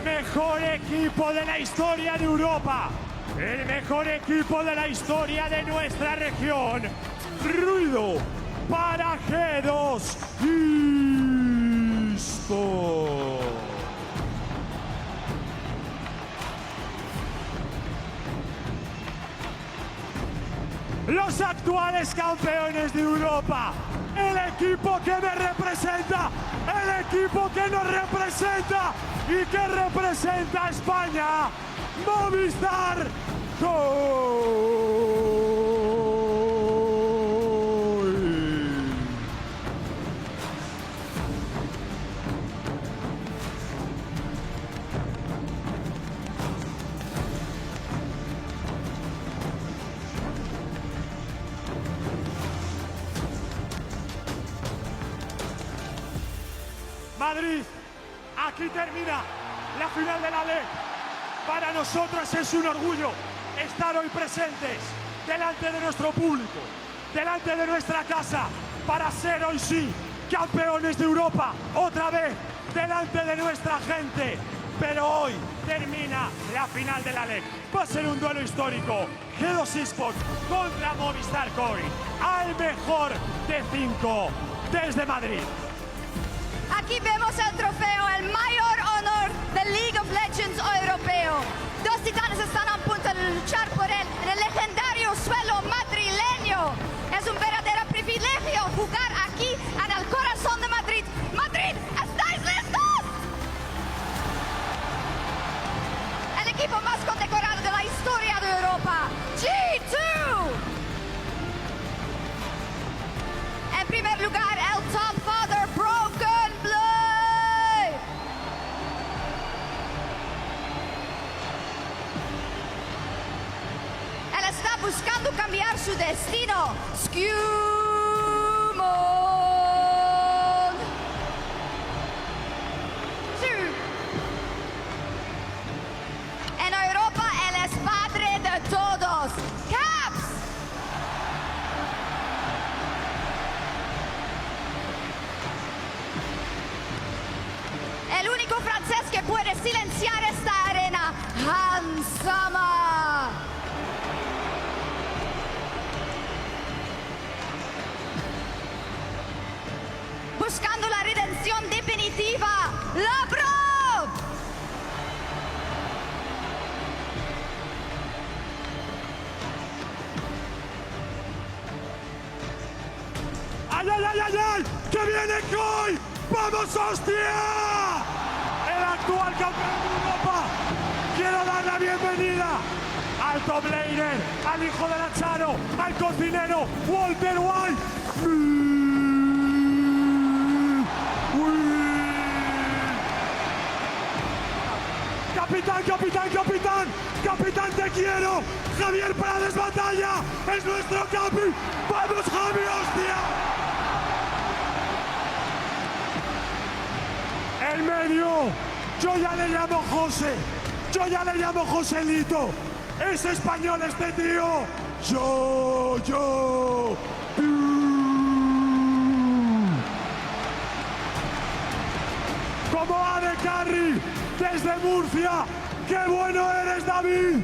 mejor equipo de la historia de Europa, el mejor equipo de la historia de nuestra región. Ruido para G2 Esports. Los actuales campeones de Europa, el equipo que me representa, el equipo que nos representa y que representa a España, Movistar KOI. Madrid, aquí termina la final de la LEC. Para nosotros es un orgullo estar hoy presentes delante de nuestro público, delante de nuestra casa, para ser hoy sí campeones de Europa, otra vez delante de nuestra gente. Pero hoy termina la final de la LEC. Va a ser un duelo histórico. G2 Esports contra Movistar KOI, al mejor de 5 desde Madrid. Aquí vemos el trofeo, el mayor honor del League of Legends europeo. Dos titanes están a punto de luchar por él en el legendario suelo madrileño. Es un verdadero privilegio jugar aquí en el corazón de Madrid. ¡Madrid, estáis listos! El equipo más condecorado de la historia de Europa, G2. En primer lugar, el Top Father Broken Blade. Él está buscando cambiar su destino. Skewmon. En Europa, él es padre de todos. Caps. El único francés que puede silenciar esta arena, Hansama. Buscando la redención definitiva, Labro. ¡Ay, ay, ay, ay, ay! ¡Que viene KOI! ¡Vamos, hostia! El actual campeón de Europa. Quiero dar la bienvenida al top laner, al hijo de la Charo, al cocinero, Walter White. Capitán, capitán, capitán, capitán, te quiero. Javier Prades Batalla es nuestro capi. ¡Vamos, Javi, hostia! El medio, yo ya le llamo José, yo ya le llamo Joselito. Es español este tío. Yo. Como Ade Carry desde Murcia. ¡Qué bueno eres, David!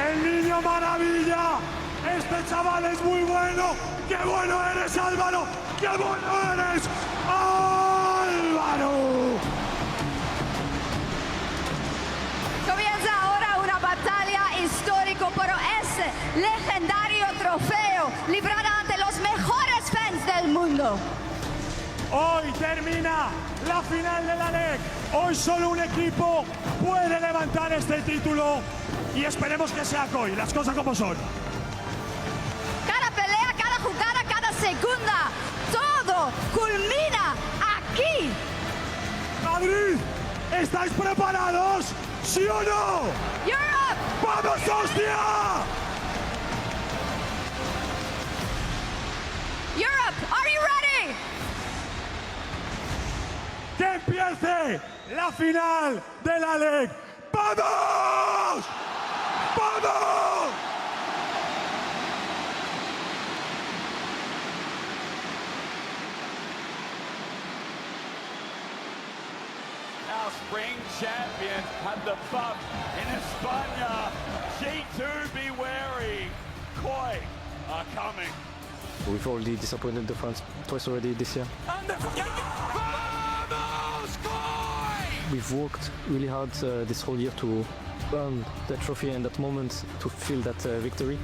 El niño maravilla. Este chaval es muy bueno. ¡Qué bueno eres, Álvaro! ¡Qué bueno eres, Álvaro! Comienza ahora una batalla histórica por ese legendario trofeo, librada ante los mejores fans del mundo. Hoy termina la final de la LEC. Hoy solo un equipo puede levantar este título y esperemos que sea KOI, las cosas como son. Cada pelea, cada jugada, cada segunda, todo culmina aquí. Madrid, ¿estáis preparados? ¿Sí o no? Europe. ¡Vamos, hostia! Europe, are you ready? ¡Que empiece la final de la LEC! ¡Vamos! ¡Vamos! champion had the buff in España. G2, be wary. KOI are coming. We've already disappointed the fans twice already this year. And the Vamos, KOI! We've worked really hard this whole year to earn that trophy and that moment to feel that victory.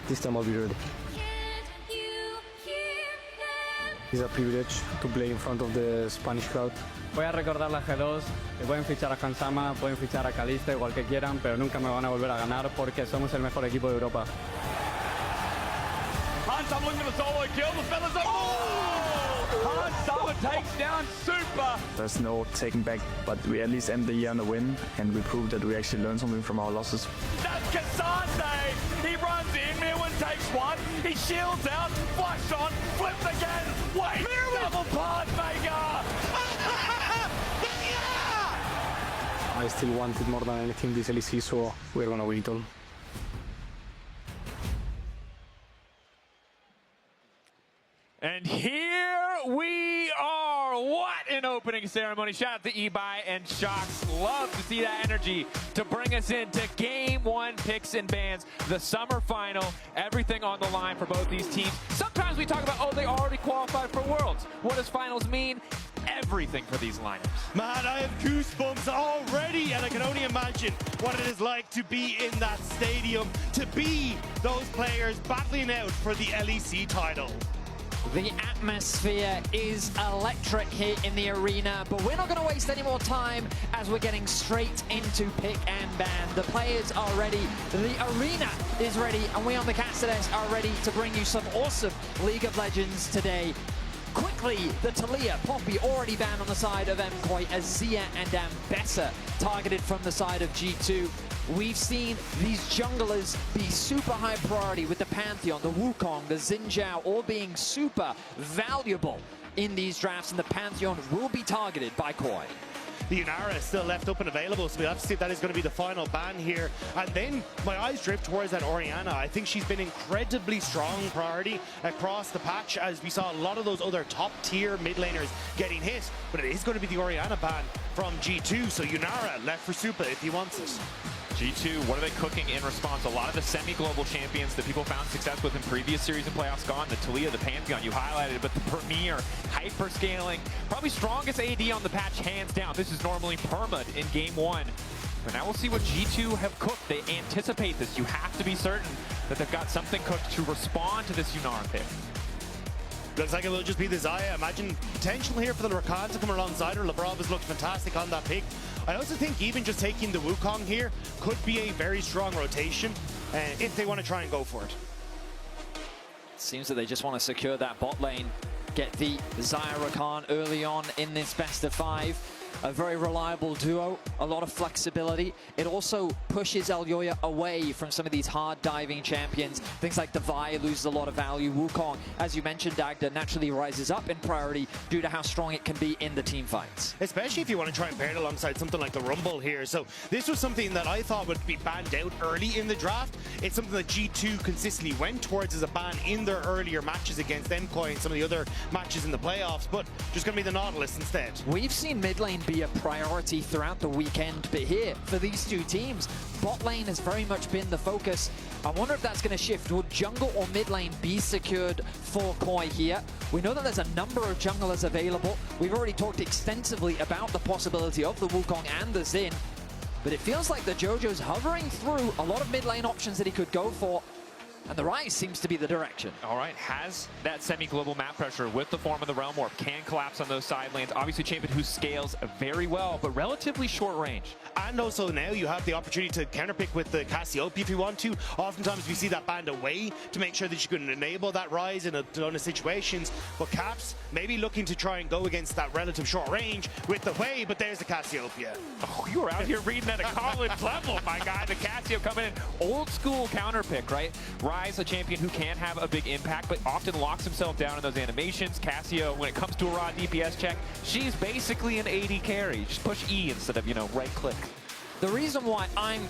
This time I'll be ready. It's a privilege to play in front of the Spanish crowd. Voy a recordarle a G2 que pueden fichar a Hansama, pueden fichar a Calista, igual que quieran, pero nunca me van a volver a ganar porque somos el mejor equipo de Europa. Hansama looking for the solo kill, the fella's up. Hansama takes down Super. There's no taking back, but we at least end the year on a win, and we proved that we actually learned something from our losses. That's Cassante. He runs in, Mirwin takes one, he shields out, flash on, flips again, wait, double pass maker. I still wanted more than anything this LEC, so we're gonna win it all. And here we are. What an opening ceremony. Shout out to Ebuy and Shocks. Love to see that energy to bring us into Game 1 picks and bans, the summer final, everything on the line for both these teams. Sometimes we talk about, oh, they already qualified for Worlds. What does finals mean? Everything for these lineups. Man, I have goosebumps already, and I can only imagine what it is like to be in that stadium, to be those players battling out for the LEC title. The atmosphere is electric here in the arena, but we're not going to waste any more time as we're getting straight into pick and ban. The players are ready, the arena is ready, and we on the Cast Desk are ready to bring you some awesome League of Legends today. Quickly, the Talia, Poppy already banned on the side of MKOI, Azia and Ambessa targeted from the side of G2. We've seen these junglers be super high priority with the Pantheon, the Wukong, the Xin Zhao, all being super valuable in these drafts, and the Pantheon will be targeted by KOI. The Yunara is still left up and available, so we'll have to see if that is going to be the final ban here. And then my eyes drift towards that Orianna. I think she's been incredibly strong priority across the patch, as we saw a lot of those other top-tier mid laners getting hit. But it is going to be the Orianna ban from G2, so Yunara left for Supa if he wants it. G2, what are they cooking in response? A lot of the semi-global champions that people found success with in previous series and playoffs gone. The Talia, the Pantheon, you highlighted, but the Premier, hyper-scaling, probably strongest AD on the patch, hands down. This is normally perma'd in Game 1. But now we'll see what G2 have cooked. They anticipate this. You have to be certain that they've got something cooked to respond to this Yunara pick. Looks like it will just be the Xayah. Imagine potential here for the Rakan to come alongside her. Labrov has looked fantastic on that pick. I also think even just taking the Wukong here could be a very strong rotation if they want to try and go for it. Seems that they just want to secure that bot lane, get the Xayah Rakan early on in this best of 5. A very reliable duo, a lot of flexibility. It also pushes Elyoya away from some of these hard diving champions. Things like the Vi loses a lot of value. Wukong, as you mentioned, Dagda, naturally rises up in priority due to how strong it can be in the team fights. Especially if you want to try and pair it alongside something like the Rumble here. So this was something that I thought would be banned out early in the draft. It's something that G2 consistently went towards as a ban in their earlier matches against MKOI and some of the other matches in the playoffs, but just going to be the Nautilus instead. We've seen mid lane be a priority throughout the weekend, but here, for these two teams, bot lane has very much been the focus. I wonder if that's going to shift. Would jungle or mid lane be secured for KOI here? We know that there's a number of junglers available. We've already talked extensively about the possibility of the Wukong and the Xin, but it feels like the Jojo's hovering through a lot of mid lane options that he could go for. And the Rise seems to be the direction. All right, has that semi-global map pressure with the form of the Realm Warp, can collapse on those side lanes. Obviously, champion who scales very well, but relatively short range. And also now you have the opportunity to counterpick with the Cassiopeia if you want to. Oftentimes we see that band away to make sure that you can enable that Rise in a ton of situations. But Caps maybe looking to try and go against that relative short range with the Way, but there's the Cassiopeia. Oh, you were out here reading at a college level, my guy. The Cassio coming in. Old school counterpick, right? Rise, a champion who can have a big impact, but often locks himself down in those animations. Cassio, when it comes to a raw DPS check, she's basically an AD carry. Just push E instead of, right click. The reason why I'm